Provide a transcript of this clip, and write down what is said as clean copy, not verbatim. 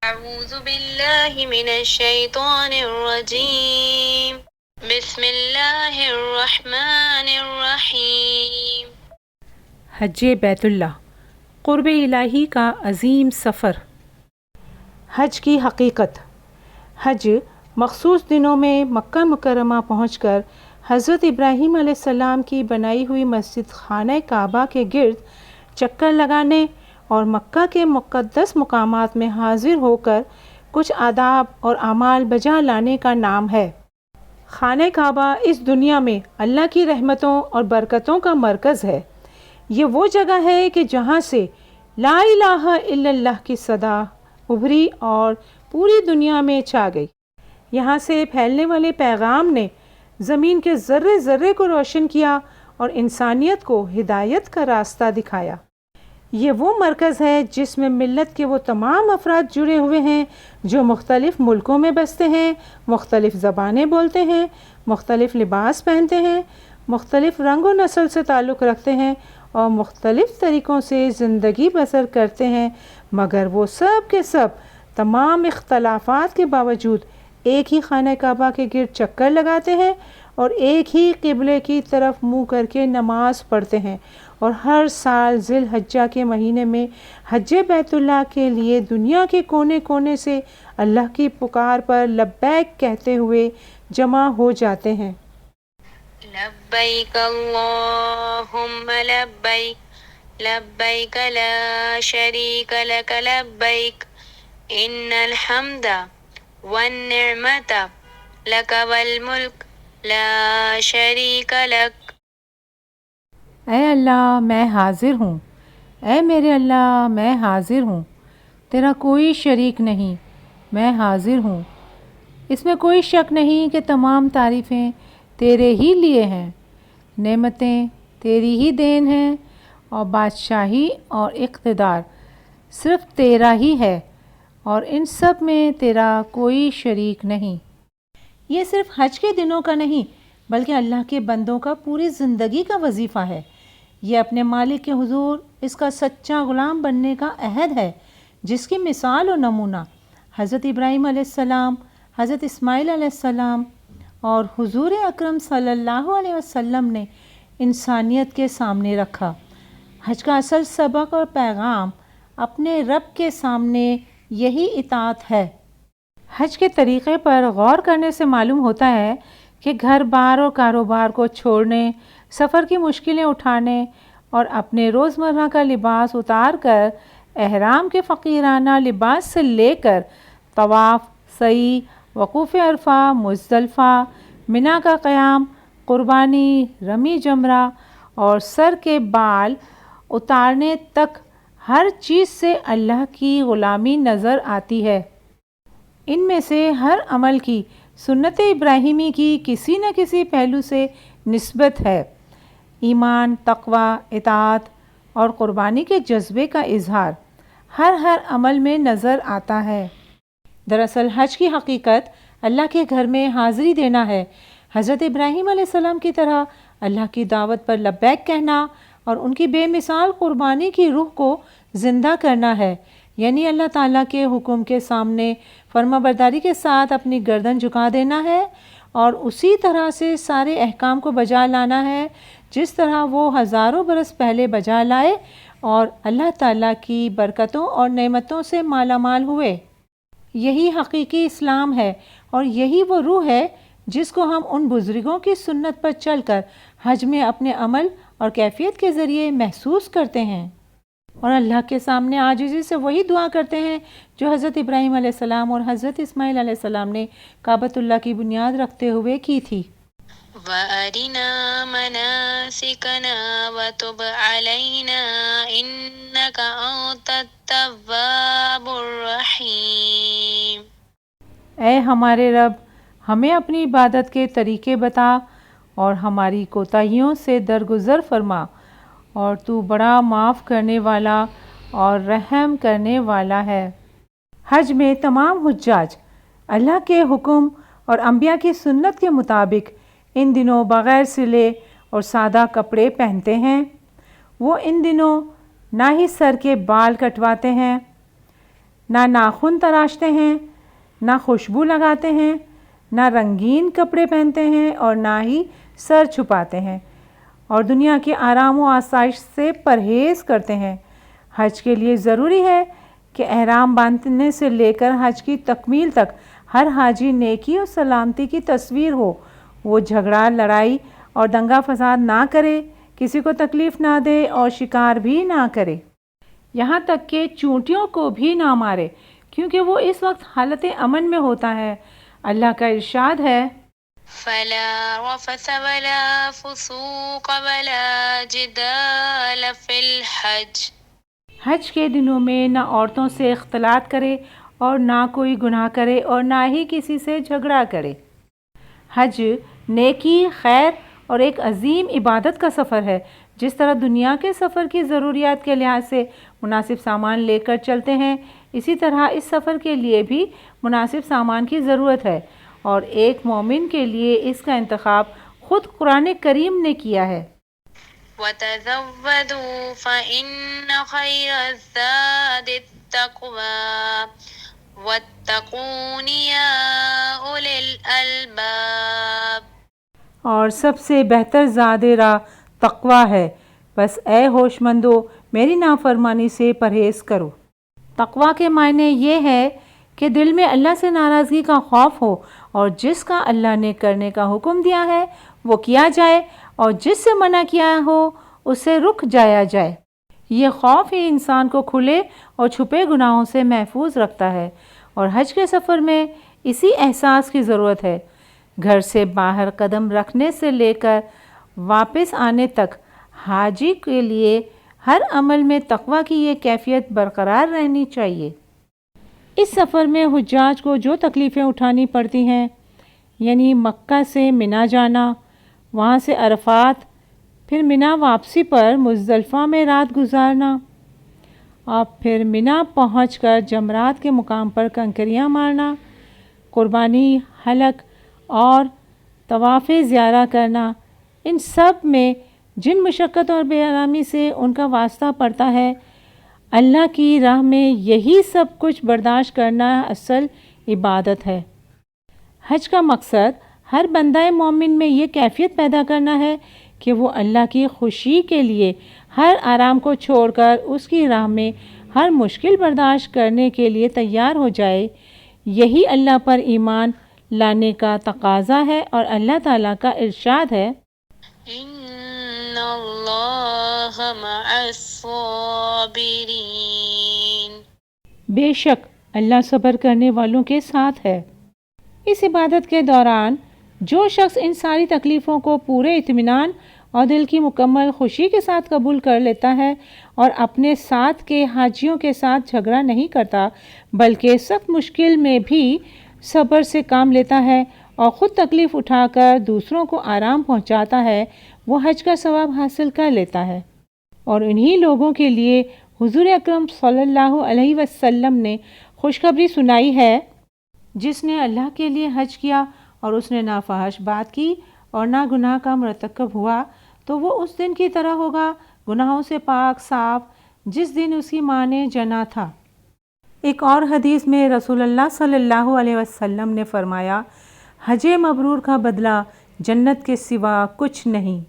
أعوذ بالله من الشيطان الرجيم بسم الله الرحمن الرحيم حج بیت اللہ، قرب الہی کا عظیم سفر۔ حج کی حقیقت۔ حج مخصوص دنوں میں مکہ مکرمہ پہنچ کر حضرت ابراہیم علیہ السلام کی بنائی ہوئی مسجد خانہ کعبہ کے گرد چکر لگانے اور مکہ کے مقدس مقامات میں حاضر ہو کر کچھ آداب اور اعمال بجا لانے کا نام ہے۔ خانہ کعبہ اس دنیا میں اللہ کی رحمتوں اور برکتوں کا مرکز ہے۔ یہ وہ جگہ ہے کہ جہاں سے لا الہ الا اللہ کی صدا ابھری اور پوری دنیا میں چھا گئی۔ یہاں سے پھیلنے والے پیغام نے زمین کے ذرے ذرے کو روشن کیا اور انسانیت کو ہدایت کا راستہ دکھایا۔ یہ وہ مرکز ہے جس میں ملت کے وہ تمام افراد جڑے ہوئے ہیں جو مختلف ملکوں میں بستے ہیں، مختلف زبانیں بولتے ہیں، مختلف لباس پہنتے ہیں، مختلف رنگ و نسل سے تعلق رکھتے ہیں اور مختلف طریقوں سے زندگی بسر کرتے ہیں، مگر وہ سب کے سب تمام اختلافات کے باوجود ایک ہی خانہ کعبہ کے گرد چکر لگاتے ہیں اور ایک ہی قبلے کی طرف منہ کر کے نماز پڑھتے ہیں، اور ہر سال ذی الحجہ کے مہینے میں حج بیت اللہ کے لیے دنیا کے کونے کونے سے اللہ کی پکار پر لبیک کہتے ہوئے جمع ہو جاتے ہیں۔ لبیک اللہم لبیک لبیک لا شریک لک لبیک ان الحمد والنعمت لک والملک لا شریک لک۔ اے اللہ میں حاضر ہوں، اے میرے اللہ میں حاضر ہوں، تیرا کوئی شریک نہیں، میں حاضر ہوں۔ اس میں کوئی شک نہیں کہ تمام تعریفیں تیرے ہی لیے ہیں، نعمتیں تیری ہی دین ہیں اور بادشاہی اور اقتدار صرف تیرا ہی ہے، اور ان سب میں تیرا کوئی شریک نہیں۔ یہ صرف حج کے دنوں کا نہیں بلکہ اللہ کے بندوں کا پوری زندگی کا وظیفہ ہے۔ یہ اپنے مالک کے حضور اس کا سچا غلام بننے کا عہد ہے، جس کی مثال و نمونہ حضرت ابراہیم علیہ السلام، حضرت اسماعیل علیہ السلام اور حضور اکرم صلی اللہ علیہ وسلم نے انسانیت کے سامنے رکھا۔ حج کا اصل سبق اور پیغام اپنے رب کے سامنے یہی اطاعت ہے۔ حج کے طریقے پر غور کرنے سے معلوم ہوتا ہے کہ گھر بار اور کاروبار کو چھوڑنے، سفر کی مشکلیں اٹھانے اور اپنے روزمرہ کا لباس اتار کر احرام کے فقیرانہ لباس سے لے کر طواف، سعی، وقوف عرفہ، مزدلفہ، منی کا قیام، قربانی، رمی جمرہ اور سر کے بال اتارنے تک ہر چیز سے اللہ کی غلامی نظر آتی ہے۔ ان میں سے ہر عمل کی سنت ابراہیمی کی کسی نہ کسی پہلو سے نسبت ہے۔ ایمان، تقوی، اطاعت اور قربانی کے جذبے کا اظہار ہر عمل میں نظر آتا ہے۔ دراصل حج کی حقیقت اللہ کے گھر میں حاضری دینا ہے۔ حضرت ابراہیم علیہ السلام کی طرح اللہ کی دعوت پر لبیک کہنا اور ان کی بے مثال قربانی کی روح کو زندہ کرنا ہے، یعنی اللہ تعالیٰ کے حکم کے سامنے فرما برداری کے ساتھ اپنی گردن جھکا دینا ہے اور اسی طرح سے سارے احکام کو بجا لانا ہے جس طرح وہ ہزاروں برس پہلے بجا لائے اور اللہ تعالیٰ کی برکتوں اور نعمتوں سے مالا مال ہوئے۔ یہی حقیقی اسلام ہے اور یہی وہ روح ہے جس کو ہم ان بزرگوں کی سنت پر چل کر حج میں اپنے عمل اور کیفیت کے ذریعے محسوس کرتے ہیں، اور اللہ کے سامنے عاجزی سے وہی دعا کرتے ہیں جو حضرت ابراہیم علیہ السلام اور حضرت اسماعیل علیہ السلام نے کعبۃ اللہ کی بنیاد رکھتے ہوئے کی تھی۔ وَأَرِنَا مَنَاسِكَنَا وَتُبْ عَلَيْنَا إِنَّكَ أَنْتَ التَّوَّابُ الرَّحِيمُ۔ اے ہمارے رب، ہمیں اپنی عبادت کے طریقے بتا اور ہماری کوتاہیوں سے درگزر فرما، اور تو بڑا معاف کرنے والا اور رحم کرنے والا ہے۔ حج میں تمام حجاج اللہ کے حکم اور انبیاء کی سنت کے مطابق ان دنوں بغیر سلے اور سادہ کپڑے پہنتے ہیں۔ وہ ان دنوں نہ ہی سر کے بال کٹواتے ہیں، نہ ناخن تراشتے ہیں، نہ خوشبو لگاتے ہیں، نہ رنگین کپڑے پہنتے ہیں اور نہ ہی سر چھپاتے ہیں، اور دنیا کے آرام و آسائش سے پرہیز کرتے ہیں۔ حج کے لیے ضروری ہے کہ احرام باندھنے سے لے کر حج کی تکمیل تک ہر حاجی نیکی اور سلامتی کی تصویر ہو۔ وہ جھگڑا، لڑائی اور دنگا فساد نہ کرے، کسی کو تکلیف نہ دے اور شکار بھی نہ کرے، یہاں تک کہ چونٹیوں کو بھی نہ مارے، کیونکہ وہ اس وقت حالت امن میں ہوتا ہے۔ اللہ کا ارشاد ہے، فلا رفث ولا فسوق ولا جدال في الحج۔ حج کے دنوں میں نہ عورتوں سے اختلاط کرے اور نہ کوئی گناہ کرے اور نہ ہی کسی سے جھگڑا کرے۔ حج نیکی، خیر اور ایک عظیم عبادت کا سفر ہے۔ جس طرح دنیا کے سفر کی ضروریات کے لحاظ سے مناسب سامان لے کر چلتے ہیں، اسی طرح اس سفر کے لیے بھی مناسب سامان کی ضرورت ہے، اور ایک مومن کے لیے اس کا انتخاب خود قرآن کریم نے کیا ہے۔ وَتَزَوَّدُوا فَإِنَّ خَيْرَ الزَّادِ التَّقْوَىٰ وَاتَّقُونِ يَا أُولِي الْأَلْبَابِ۔ اور سب سے بہتر زاد راہ تقویٰ ہے، بس اے ہوش مندو میری نافرمانی سے پرہیز کرو۔ تقویٰ کے معنی یہ ہے کہ دل میں اللہ سے ناراضگی کا خوف ہو، اور جس کا اللہ نے کرنے کا حکم دیا ہے وہ کیا جائے، اور جس سے منع کیا ہو اس سے رک جایا جائے۔ یہ خوف ہی انسان کو کھلے اور چھپے گناہوں سے محفوظ رکھتا ہے، اور حج کے سفر میں اسی احساس کی ضرورت ہے۔ گھر سے باہر قدم رکھنے سے لے کر واپس آنے تک حاجی کے لیے ہر عمل میں تقویٰ کی یہ کیفیت برقرار رہنی چاہیے۔ اس سفر میں حجاج کو جو تکلیفیں اٹھانی پڑتی ہیں، یعنی مکہ سے منا جانا، وہاں سے عرفات، پھر منا واپسی پر مزدلفہ میں رات گزارنا، اور پھر منا پہنچ کر جمرات کے مقام پر کنکریاں مارنا، قربانی، حلق اور طواف زیارہ کرنا، ان سب میں جن مشقت اور بے آرامی سے ان کا واسطہ پڑتا ہے، اللہ کی راہ میں یہی سب کچھ برداشت کرنا اصل عبادت ہے۔ حج کا مقصد ہر بندہ مومن میں یہ کیفیت پیدا کرنا ہے کہ وہ اللہ کی خوشی کے لیے ہر آرام کو چھوڑ کر اس کی راہ میں ہر مشکل برداشت کرنے کے لیے تیار ہو جائے۔ یہی اللہ پر ایمان لانے کا تقاضا ہے، اور اللہ تعالیٰ کا ارشاد ہے، إِنَّ اللَّهَ مَعَ الصَّابِرِينَ۔ بے شک اللہ صبر کرنے والوں کے ساتھ ہے۔ اس عبادت کے دوران جو شخص ان ساری تکلیفوں کو پورے اطمینان اور دل کی مکمل خوشی کے ساتھ قبول کر لیتا ہے، اور اپنے ساتھ کے حاجیوں کے ساتھ جھگڑا نہیں کرتا، بلکہ سخت مشکل میں بھی صبر سے کام لیتا ہے اور خود تکلیف اٹھا کر دوسروں کو آرام پہنچاتا ہے، وہ حج کا ثواب حاصل کر لیتا ہے۔ اور انہی لوگوں کے لیے حضور اکرم صلی اللہ علیہ وسلم نے خوشخبری سنائی ہے، جس نے اللہ کے لیے حج کیا اور اس نے نہ فحش بات کی اور نہ گناہ کا مرتکب ہوا، تو وہ اس دن کی طرح ہوگا، گناہوں سے پاک صاف، جس دن اس کی ماں نے جنا تھا۔ ایک اور حدیث میں رسول اللہ صلی اللہ علیہ وسلم نے فرمایا، حج مبرور کا بدلہ جنت کے سوا کچھ نہیں۔